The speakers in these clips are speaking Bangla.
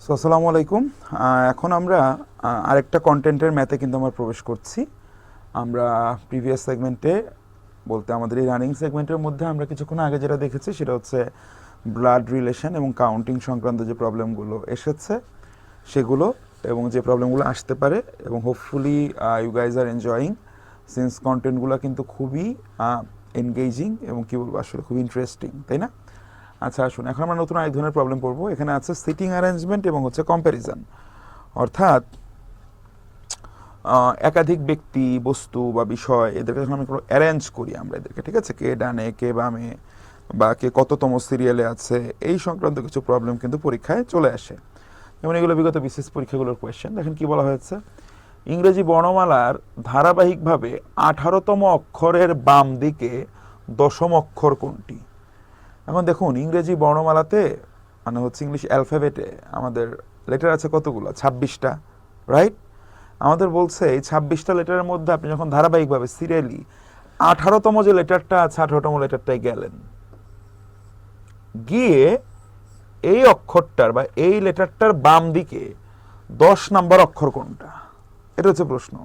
আসসালামু আলাইকুম। এখন আমরা আরেকটা কন্টেন্টের ম্যাথে কিন্তু আমরা প্রবেশ করছি। আমরা প্রিভিয়াস সেগমেন্টে বলতে আমাদের এই রানিং সেগমেন্টের মধ্যে আমরা কিছুক্ষণ আগে যেটা দেখেছি সেটা হচ্ছে ব্লাড রিলেশন এবং কাউন্টিং সংক্রান্ত যে প্রবলেমগুলো এসেছে সেগুলো এবং যে প্রবলেমগুলো আসতে পারে, এবং hopefully you guys are enjoying since কন্টেন্টগুলো কিন্তু খুবই এনগেজিং এবং কী বলবো আসলে খুবই ইন্টারেস্টিং, তাই না? আচ্ছা আসুন, এখন আমরা নতুন আরেক ধরনের প্রবলেম পড়বো। এখানে আছে সিটিং অ্যারেঞ্জমেন্ট এবং হচ্ছে কম্প্যারিজন, অর্থাৎ একাধিক ব্যক্তি, বস্তু বা বিষয় এদেরকে যখন আমি অ্যারেঞ্জ করি আমরা এদেরকে, ঠিক আছে, কে ডানে কে বামে বা কে কততম সিরিয়ালে আছে, এই সংক্রান্ত কিছু প্রবলেম কিন্তু পরীক্ষায় চলে আসে। যেমন এগুলো বিগত বিশেষ পরীক্ষাগুলোর কোয়েশ্চেন। দেখেন কি বলা হয়েছে, ইংরেজি বর্ণমালার ধারাবাহিকভাবে 18তম অক্ষরের বাম দিকে 10ম অক্ষর কোনটি? এখন দেখুন, ইংরেজি বর্ণমালাতে মানে হচ্ছে ইংলিশ অ্যালফাবেটে আমাদের লেটার আছে কতগুলো? 26টা, রাইট? আমাদের বলছে এই 26টা লেটারের মধ্যে আপনি যখন ধারাবাহিকভাবে সিরিয়ালি 18তম যে লেটারটা আছে 18তম লেটারটাই গেলেন, গিয়ে এই অক্ষরটার বা এই লেটারটার বাম দিকে 10 নাম্বার অক্ষর কোনটা? এটা হচ্ছে প্রশ্ন।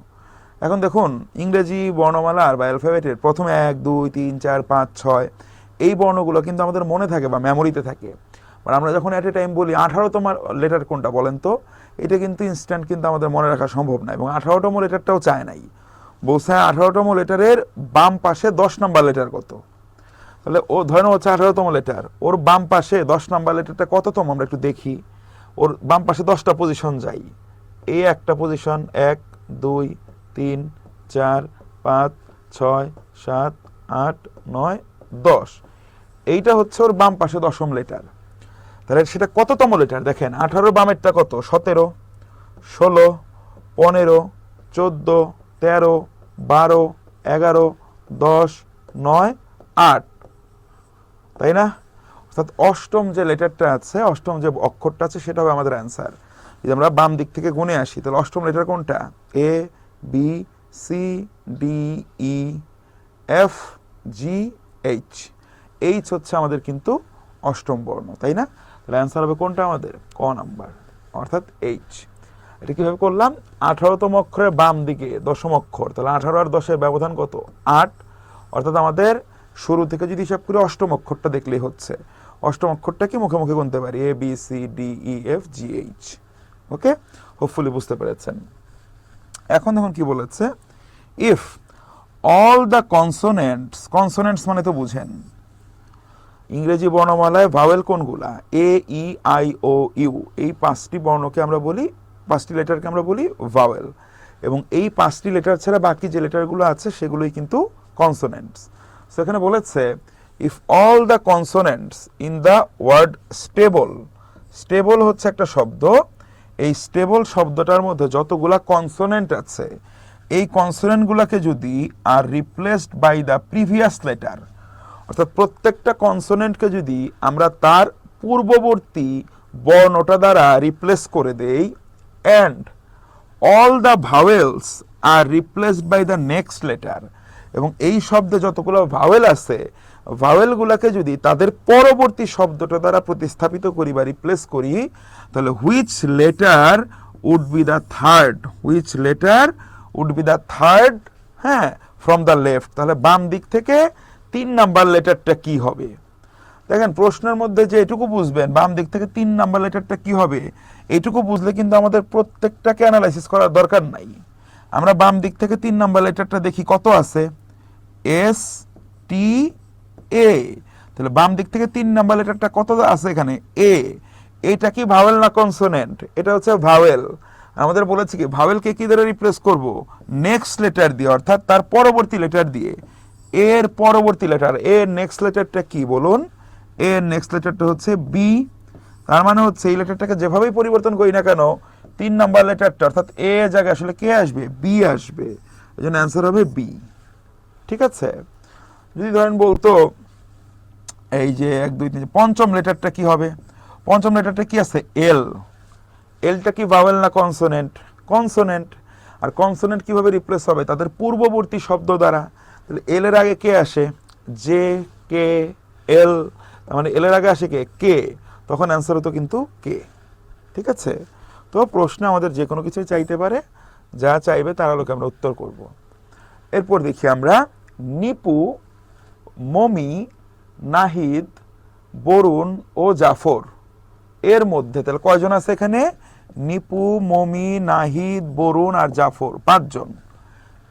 এখন দেখুন, ইংরেজি বর্ণমালার বা অ্যালফাবেটের প্রথম 1 2 3 4 5 6 এই বর্ণগুলো কিন্তু আমাদের মনে থাকে বা মেমোরিতে থাকে। আর আমরা যখন অ্যাট এ টাইম বলি 18তম লেটার কোনটা বলেন তো, এটা কিন্তু ইনস্ট্যান্ট কিন্তু আমাদের মনে রাখা সম্ভব না, এবং 18তম লেটারটাও চায় নাই। বলছে 18তম লেটারের বাম পাশে 10 নাম্বার লেটার কত? তাহলে ও ধরেন হচ্ছে 18তম লেটার, ওর বাম পাশে 10 নাম্বার লেটারটা কততম আমরা একটু দেখি। ওর বাম পাশে 10টা পজিশন যাই। এই একটা পজিশন 1 2 3 4 5 6 7 8 9 10, এইটা হচ্ছে ওর বাম পাশে 10ম লেটার। তাহলে সেটা কততম লেটার? দেখেন 18 বামেরটা কত? 17 16 15 14 13 12 11 10 9 8, তাই না? অর্থাৎ অষ্টম যে লেটারটা আছে, অষ্টম যে অক্ষরটা আছে সেটা হবে আমাদের অ্যান্সার। যদি আমরা বাম দিক থেকে গুনে আসি তাহলে অষ্টম লেটার কোনটা? A B C D E F G H. H হচ্ছে আমাদের কিন্তু অষ্টম বর্ণ, তাই না? তাহলে অ্যান্সার হবে কোনটা আমাদের? ক নাম্বার, অর্থাৎ এইচ। এটা কীভাবে করলাম? 18তম অক্ষরের বাম দিকে 10ম অক্ষর, তাহলে 18 আর 10-এর ব্যবধান কত? 8। অর্থাৎ আমাদের শুরু থেকে যদি হিসাব করে অষ্টম অক্ষরটা দেখলেই হচ্ছে। অষ্টম অক্ষরটাকে মুখে মুখে গুনতে পারি, A B C D E F G H. Okay, hopefully বুঝতে পেরেছেন। এখন দেখুন কি বলেছে, if all the consonants, consonants মানে তো বুঝেন ইংরেজি বর্ণমালায় ভাওয়েল কোনগুলা? এ ই আই ও ইউ, এই 5টি বর্ণকে আমরা বলি, 5টি লেটারকে আমরা বলি ভাওয়েল, এবং এই 5টি লেটার ছাড়া বাকি যে লেটারগুলো আছে সেগুলোই কিন্তু কনসোনেন্টস। সো এখানে বলেছে if all the consonants in the word stable, stable হচ্ছে একটা শব্দ, এই স্টেবল শব্দটার মধ্যে যতগুলা কনসোনেন্ট আছে এই কনসোনেন্টগুলোকে যদি are replaced by the previous letter, অর্থাৎ প্রত্যেকটা কনসোনেন্টকে যদি আমরা তার পূর্ববর্তী বর্ণটা দ্বারা রিপ্লেস করে দেই, and all the vowels are replaced by the next letter, এবং এই শব্দে যতগুলো ভাওয়েল আছে ভাওয়েলগুলোকে যদি তাদের পরবর্তী শব্দটা দ্বারা প্রতিস্থাপিত করি বা রিপ্লেস করি, তাহলে which letter would be the third, which letter would be the third, হ্যাঁ, ফ্রম দ্য লেফট, তাহলে বাম দিক থেকে 3 নাম্বার লেটারটা কি হবে? দেখেন প্রশ্নের মধ্যে যে এটুকু বুঝবেন বাম দিক থেকে 3 নাম্বার লেটারটা কি হবে, এইটুকু বুঝলে কিন্তু আমাদের প্রত্যেকটাকে অ্যানালাইসিস করার দরকার নাই। আমরা বাম দিক থেকে 3 নাম্বার লেটারটা দেখি কত আছে, এস টি এ, তাহলে বাম দিক থেকে 3 নাম্বার লেটারটা কত আছে এখানে? এ। এটা কি ভাওয়েল না কনসোনেন্ট? এটা হচ্ছে ভাওয়েল। আমাদের বলেছি কি ভাওয়েলকে কি দ্বারা রিপ্লেস করব? নেক্সট লেটার দিয়ে, অর্থাৎ তার পরবর্তী লেটার দিয়ে। এর পরবর্তী লেটার, এর নেক্সট লেটারটা কি বলুন? এর নেক্সট লেটারটা হচ্ছে বি। তার মানে হচ্ছে এই লেটারটাকে যেভাবেই পরিবর্তন করি না কেন 3 নাম্বার লেটারটা অর্থাৎ এ জায়গায় আসলে কে আসবে? বি আসবে। এই জন্য অ্যান্সার হবে বি। ঠিক আছে, যদি ধরেন বলতো এই যে 1 2 3, পঞ্চম লেটারটা কি হবে? পঞ্চম লেটারটা কি আছে? এল। এলটা কি ভাওয়েল না কনসোনেন্ট? কনসোনেন্ট। আর কনসোনেন্ট কিভাবে রিপ্লেস হবে? তাদের পূর্ববর্তী শব্দ দ্বারা। তাহলে এল এর আগে কে আসে? জে কে এল, তার মানে এল এর আগে আসে কে? কে। তখন অ্যান্সার হতো কিন্তু কে। ঠিক আছে? তো প্রশ্ন আমাদের যে কোনো কিছুই চাইতে পারে, যা চাইবে তার আলোকে আমরা উত্তর করব। এরপর দেখি আমরা নিপু, মমি, নাহিদ, বরুণ ও জাফর এর মধ্যে তাহলে কয়জন আছে এখানে? নিপু, মমি, নাহিদ, বরুণ আর জাফর, 5 জন।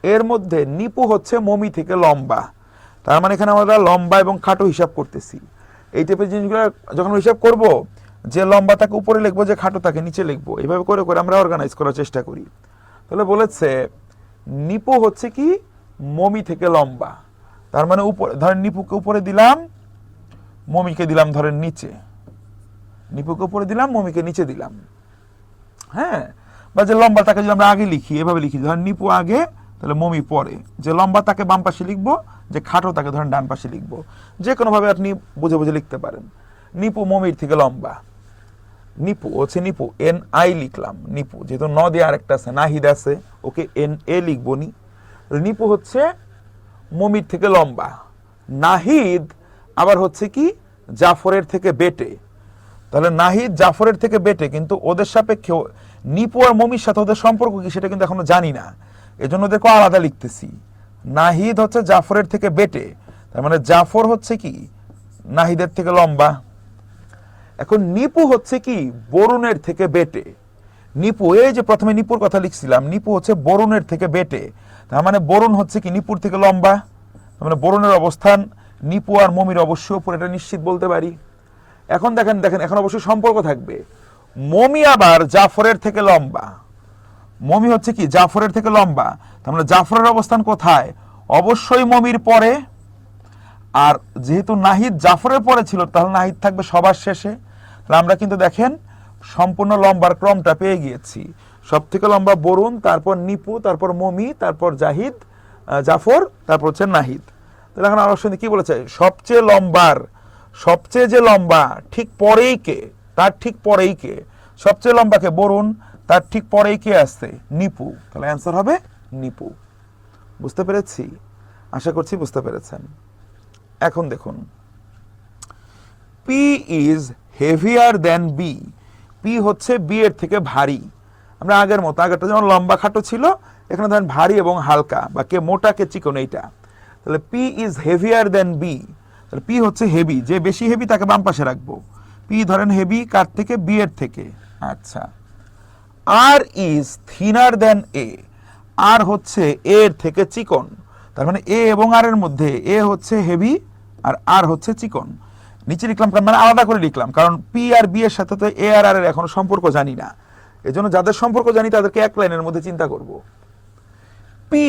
এর মধ্যে নিপু হচ্ছে মমি থেকে লম্বা, তার মানে এখানে আমরা লম্বা এবং খাটো হিসাব করতেছি। এই টাইপের জিনিসগুলো যখন হিসাব করব, যে লম্বা তাকে উপরে লিখবো, যে খাটো তাকে নিচে লিখবো, এইভাবে করে করে আমরা অর্গানাইজ করার চেষ্টা করি। তাহলে বলেছে নিপু হচ্ছে কি মমি থেকে লম্বা, তার মানে উপরে ধরেন নিপুকে উপরে দিলাম, মমিকে দিলাম ধরেন নিচে, নিপুকে উপরে দিলাম, মমিকে নিচে দিলাম। হ্যাঁ, বা যে লম্বা তাকে যদি আমরা আগে লিখি, এভাবে লিখি, ধরেন নিপু আগে তাহলে মমি পরে, যে লম্বা তাকে বাম পাশে লিখবো, যে খাটো তাকে ধরেন ডান পাশে লিখবো, যে কোনোভাবে আপনি বুঝে বুঝে লিখতে পারেন। নিপু মমির থেকে লম্বা, নিপু হচ্ছে নিপু, এন আই লিখলাম, নিপু যেহেতু ন দিয়ে আরেকটা আছে, নাহিদ আছে, ওকে এন এ লিখবো নি। নিপু হচ্ছে মমির থেকে লম্বা, নাহিদ আবার হচ্ছে কি জাফরের থেকে বেটে, তাহলে নাহিদ জাফরের থেকে বেটে, কিন্তু ওদের সাপেক্ষে নিপু আর মমির সাথে ওদের সম্পর্ক কি সেটা কিন্তু এখনো জানি না, এজন্য ওদেরকে আলাদা লিখতেছি। নাহিদ হচ্ছে জাফরের থেকে বেটে, তার মানে জাফর হচ্ছে কি নাহিদের থেকে লম্বা। এখন নিপু হচ্ছে কি বরুণের থেকে বেটে, নিপু এই যে প্রথমে নিপুর কথা লিখছিলাম, নিপু হচ্ছে বরুণের থেকে বেটে, তার মানে বরুণ হচ্ছে কি নিপুর থেকে লম্বা, তার মানে বরুণের অবস্থান নিপু আর মমির অবশ্যই উপর, এটা নিশ্চিত বলতে পারি। এখন দেখেন দেখেন এখন অবশ্যই সম্পর্ক থাকবে, মমি আবার জাফরের থেকে লম্বা, মমি হচ্ছে কি জাফরের থেকে লম্বা, তার মানে জাফরের অবস্থান কোথায়? অবশ্যই মমির পরে। আর যেহেতু নাহিদ জাফরের পরে ছিল, তাহলে নাহিদ থাকবে সবার শেষে। তাহলে আমরা কিন্তু দেখেন সম্পূর্ণ লম্বার ক্রমটা পেয়ে গিয়েছি, সব থেকে লম্বা বরুণ, তারপর নিপু, তারপর মমি, তারপর জাহিদ, জাফর, তারপর হচ্ছে নাহিদ। তাহলে এখন আমার সঙ্গে কি বলেছে? সবচেয়ে লম্বার, সবচেয়ে যে লম্বা ঠিক পরেই কে? তার ঠিক পরেই কে? সবচেয়ে লম্বাকে বরুণ, তার ঠিক পরেই কে আসছে? নিপু। তাহলে অ্যান্সার হবে নিপু। বুঝতে পেরেছি? আশা করছি বুঝতে পেরেছেন। এখন দেখুন, P is heavier than B, P হচ্ছে বি এর থেকে ভারী। আমরা আগের মতো, আগেরটা যেমন লম্বা খাটো ছিল, এখানে ধরেন ভারী এবং হালকা, বা কে মোটা কে চিকন, এইটা। তাহলে P is heavier than B, তাহলে পি হচ্ছে হেভি, যে বেশি হেভি তাকে বাম পাশে রাখবো। পি ধরেন হেভি কার থেকে? বি এর থেকে। আচ্ছা, আর ইজ থিনার দেন এ, আর হচ্ছে এ এর থেকে চিকন, তার মানে এ এবং আর এর মধ্যে এ হচ্ছে হেভি আর আর হচ্ছে চিকন। নিচে লিখলাম মানে আলাদা করে লিখলাম, কারণ পি আর বি এর সাথে তো এ আর আর এর এখনো সম্পর্ক জানি না, এজন্য যাদের সম্পর্ক জানি তাদেরকে এক লাইনের মধ্যে চিন্তা করব। P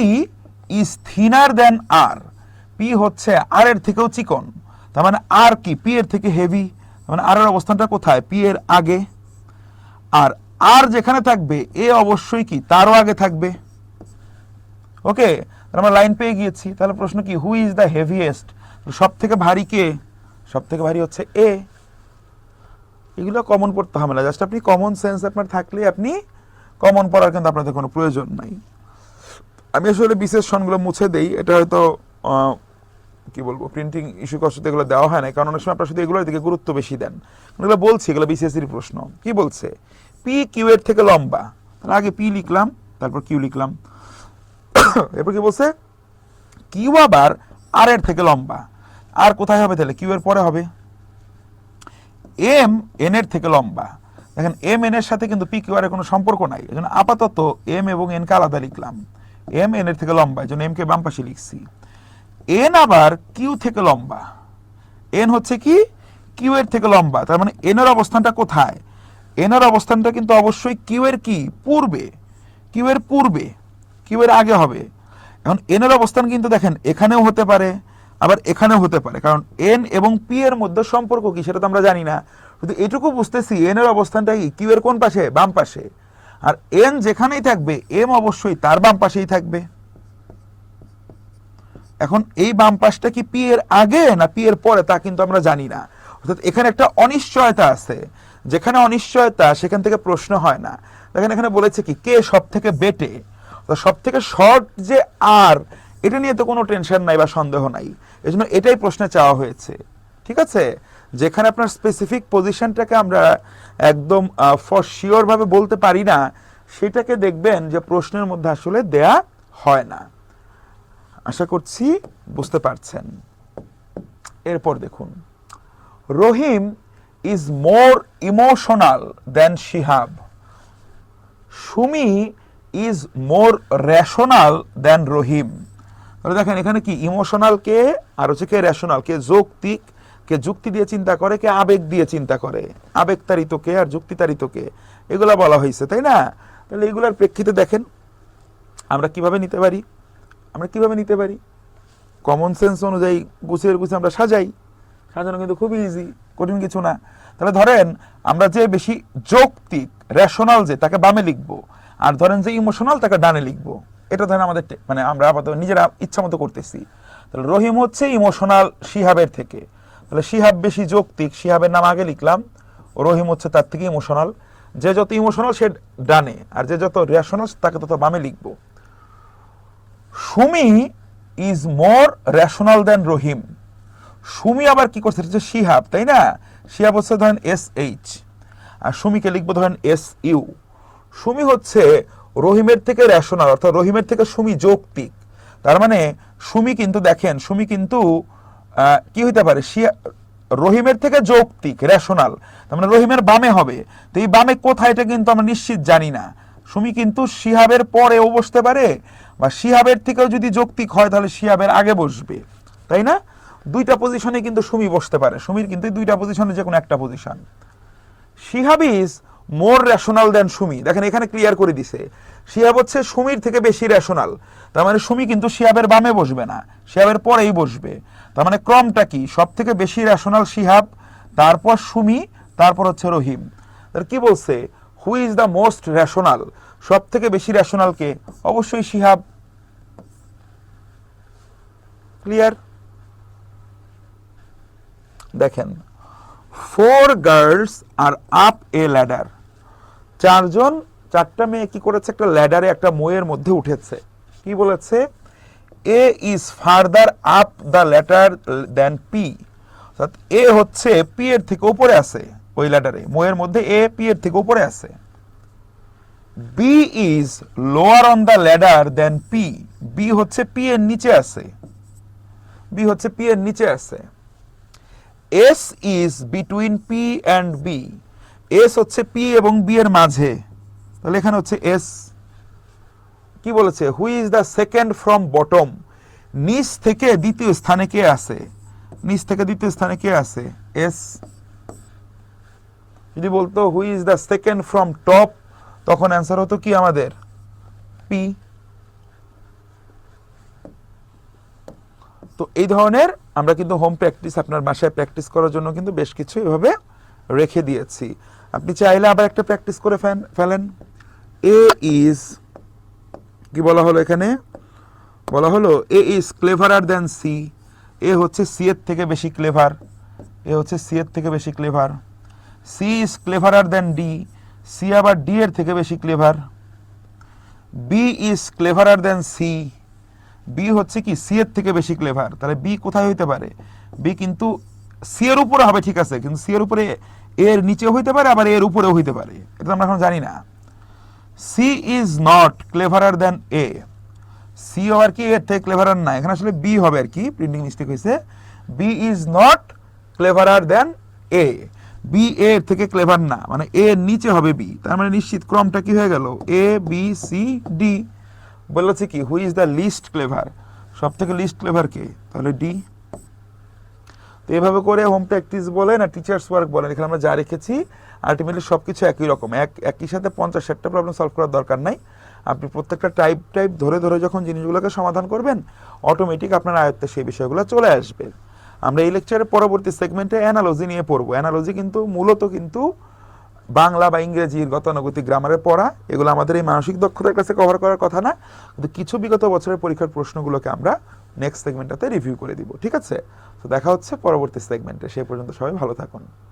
is thinner than R, P হচ্ছে আর এর থেকেও চিকন, তার মানে আর কি পি এর থেকে হেভি, তার মানে আর এর অবস্থানটা কোথায়? পি এর আগে। আর আর যেখানে থাকবে এ অবশ্যই কি তারও আগে থাকবে। ওকে, আমরা লাইন পেয়ে গিয়েছি। তাহলে প্রশ্ন কি, হু ইজ দ্য হেভিয়েস্ট? সব থেকে ভারী কে? সব থেকে ভারী হচ্ছে এ। এগুলো কমন পড়তে হবে না, জাস্ট আপনি কমন সেন্স আপনার থাকলে আপনি কমন পড়ার কিন্তু আপনাদের কোনো প্রয়োজন নাই। আমি আসলে বিশেষণগুলো মুছে দেই, এটা হয়তো কি বলবো, প্রিন্টিং ইস্যু কষ্ট এগুলো দেওয়া হয় না, কারণ অনেক সময় আপনার শুধু এগুলোর দিকে গুরুত্ব বেশি দেন। এগুলো বলছি, এগুলো বিসিএসসির প্রশ্ন। কি বলছে? পি কিউ এর থেকে লম্বা, তাহলে আগে পি লিখলাম, তারপর কিউ লিখলাম। এরপর কি বলছে? কিউ আবার আর এর থেকে লম্বা, আর কোথায় হবে? তাহলে কিউ এর পরে হবে। এম এন এর থেকে লম্বা, দেখেন এম এন এর সাথে কিন্তু পি কিউ আর এর কোনো সম্পর্ক নাই, এজন্য আপাতত এম এবং এন কে আলাদা লিখলাম। এম এন এর থেকে লম্বা, এজন্য এম কে বাম পাশে লিখছি। এন আবার কিউ থেকে লম্বা, এন হচ্ছে কি কিউ এর থেকে লম্বা, তার মানে এন এর অবস্থানটা কোথায়? এন এর অবস্থানটা কিন্তু অবশ্যই কিউ এর কি পূর্বে, কিউ এর পূর্বে, কিউ এর আগে হবে। এখন এন এর অবস্থান কিন্তু দেখেন এখানেও হতে পারে, আবার এখানেও হতে পারে, কারণ এন এবং পি এর মধ্যে সম্পর্ক কি সেটা তো আমরা জানি না, শুধু এটুকু বুঝতেছি এন এর অবস্থানটা কি কিউ এর কোন পাশে? বাম পাশে। আর এন যেখানেই থাকবে এম অবশ্যই তার বাম পাশেই থাকবে। এখন এই বাম পাশটা কি পি এর আগে না পি এর পরে তা কিন্তু আমরা জানি না, অর্থাৎ এখানে একটা অনিশ্চয়তা আছে। যেখানে অনিশ্চয়তা সেখান থেকে প্রশ্ন হয় না। দেখেন এখানে বলেছে কি কে সব থেকে বেটে, সব থেকে শর্ট যে আর, এটা নিয়ে তো কোনো টেনশন নাই বা সন্দেহ নাই, এজন্য এটাই প্রশ্নে চাওয়া হয়েছে। ঠিক আছে, যেখানে আপনার স্পেসিফিক পজিশনটাকে আমরা একদম ফর শিওর ভাবে বলতে পারি না, সেটাকে দেখবেন যে প্রশ্নের মধ্যে আসলে দেয়া হয় না। আশা করছি বুঝতে পারছেন। এরপর দেখুন, Rahim is more emotional than Shihab. Sumi is more rational than Rahim. তাহলে দেখেন এখানে কি ইমোশনাল কে, আর হচ্ছে কে রেশনাল, কে যৌক্তিক, কে যুক্তি দিয়ে চিন্তা করে, কে আবেগ দিয়ে চিন্তা করে, আবেগ তাড়িত কে আর যুক্তি তাড়িত কে, এগুলা বলা হয়েছে, তাই না? তাহলে এগুলার প্রেক্ষিতে দেখেন আমরা কিভাবে নিতে পারি, কমন সেন্স অনুযায়ী গুছিয়ে আমরা সাজাই। সাজানো কিন্তু খুবই ইজি, কঠিন কিছু না। তাহলে ধরেন আমরা যে বেশি যৌক্তিক রেশনাল যে, তাকে বামে লিখবো, আর ধরেন যে ইমোশনাল তাকে ডানে লিখবো। এটা ধরেন আমাদের মানে আমরা আপাতত নিজেরা ইচ্ছা মতো করতেছি। তাহলে রহিম হচ্ছে ইমোশনাল শিহাবের থেকে, তাহলে শিহাব বেশি যৌক্তিক, শিহাবের নাম আগে লিখলাম, রহিম হচ্ছে তার থেকে ইমোশনাল। যে যত ইমোশনাল সে ডানে, আর যে যত রেশনাল তাকে তত বামে লিখবো। Sumi is more rational than রহিম। সুমি আবার কি করছে, এটা হচ্ছে শিহাব, তাই না? শিহাব হচ্ছে ধরেন SH, আর সুমিকে লিখবো ধরেন SU। সুমি হচ্ছে রহিমের থেকে রেশনাল, অর্থাৎ রহিমের থেকে সুমি যৌক্তিক। তার মানে সুমি কিন্তু দেখেন, সুমি কিন্তু কি হইতে পারে, রহিমের থেকে যৌক্তিক রেশনাল, তার মানে রহিমের বামে হবে। তো এই বামে কোথায় এটা কিন্তু আমরা নিশ্চিত জানি না। সুমি কিন্তু শিহাবের পরেও বসতে পারে, বা শিহাবের থেকেও যদি যৌক্তিক হয় তাহলে শিহাবের আগে বসবে, তাই না? দুইটা পজিশনে কিন্তু সুমি বসতে পারে, সুমির কিন্তু দুইটা পজিশনে যে কোনো একটা position. Shihab is more rational than Sumi. দেখেন এখানে ক্লিয়ার করে দিছে, শিহাব হচ্ছে সুমির থেকে বেশি রেশনাল। তার মানে সুমি কিন্তু শিহাবের বামে বসবে না, শিহাবের পরেই বসবে। তার মানে ক্রমটা কি, সব থেকে বেশি রেশনাল শিহাব, তারপর সুমি, তারপর হচ্ছে রহিম। তার কি বলছে, হু ইজ দ্য মোস্ট রেশনাল, সব থেকে বেশি রেশনাল কে? অবশ্যই শিহাব। ক্লিয়ার? দেখেন, 4 গার্লস আর আপ এ ল্যাডার। চারটা মেয়ে কি করেছে, একটা ল্যাডারে, একটা মইয়ের মধ্যে উঠেছে। কি বলেছে, A is further up the ladder than P. অর্থাৎ এ হচ্ছে পি এর থেকে উপরে আছে, ওই ল্যাডারে মইয়ের মধ্যে এ পি এর থেকে উপরে আছে। B is lower on the ladder than P. B হচ্ছে পি এর নিচে আছে, বি হচ্ছে পি এর নিচে আছে। S is between P and B. S হচ্ছে পি এবং বি এর মাঝে, তাহলে এখানে হচ্ছে এস। কি বলেছে, who is the second from bottom. নিচ থেকে দ্বিতীয় স্থানে কে আছে, নিচ থেকে দ্বিতীয় স্থানে কে আছে, এস। যদি বলতো হু is the second from top, তখন অ্যান্সার হতো কি আমাদের, পি। তো এই ধরনের আমরা কিন্তু হোম প্র্যাকটিস আপনার বাসায় প্র্যাকটিস করার জন্য কিন্তু বেশ কিছু এভাবে রেখে দিয়েছি। আপনি চাইলে আবার একটা প্র্যাকটিস করে ফেলেন। এ ইজ, কি বলা হলো এখানে, বলা হলো এ ইজ ক্লেভারার দেন সি। এ হচ্ছে সি এর থেকে বেশি ক্লেভার, এ হচ্ছে সি এর থেকে বেশি clever. C is cleverer than D. C আবার ডি এর থেকে বেশি clever. B is cleverer than C. B হচ্ছে কি সি এর থেকে বেশি ক্লেভার। তাহলে বি কোথায় হইতে পারে, বি কিন্তু সি এর উপরে হবে, ঠিক আছে, কিন্তু সি এর উপরে এর নিচেও হইতে পারে, আবার এর উপরেও হইতে পারে, এটা আমরা এখন জানি না। C is not cleverer than A. C আর কি এর থেকে ক্লেভারার না, এখানে আসলে বি হবে আর কি, প্রিন্টিং মিস্টেক হয়েছে। B is not cleverer than A. B এর থেকে ক্লেভার না, মানে এ এর নিচে হবে বি। তার মানে নিশ্চিত ক্রমটা কি হয়ে গেল, এ বি সি ডি। বলেছে কি who is the least clever, সব থেকে লিস্ট ক্লেভার কে, তাহলে ডি। তো এভাবে করে হোম প্র্যাকটিস বলেন আর টিচার্স ওয়ার্ক বলেন, এখানে আমরা যা রেখেছি আলটিমেটলি সবকিছু একই রকম, একই সাথে 50-60টা প্রবলেম সলভ করার দরকার নাই। আপনি প্রত্যেকটা টাইপ ধরে ধরে যখন জিনিসগুলোকে সমাধান করবেন, অটোমেটিক আপনার আয়ত্তে সেই বিষয়গুলো চলে আসবে। আমরা এই লেকচারের পরবর্তী সেগমেন্টে অ্যানালজি নিয়ে পড়বো। অ্যানালজি কিন্তু মূলত কিন্তু বাংলা বা ইংরেজির গতানুগতিক গ্রামারের পড়া, এগুলো আমাদের এই মানসিক দক্ষতার কাছে কভার করার কথা না, কিন্তু কিছু বিগত বছরের পরীক্ষার প্রশ্নগুলোকে আমরা নেক্সট সেগমেন্টটাতে রিভিউ করে দিব। ঠিক আছে, তো দেখা হচ্ছে পরবর্তী সেগমেন্টে। সেই পর্যন্ত সবাই ভালো থাকুন।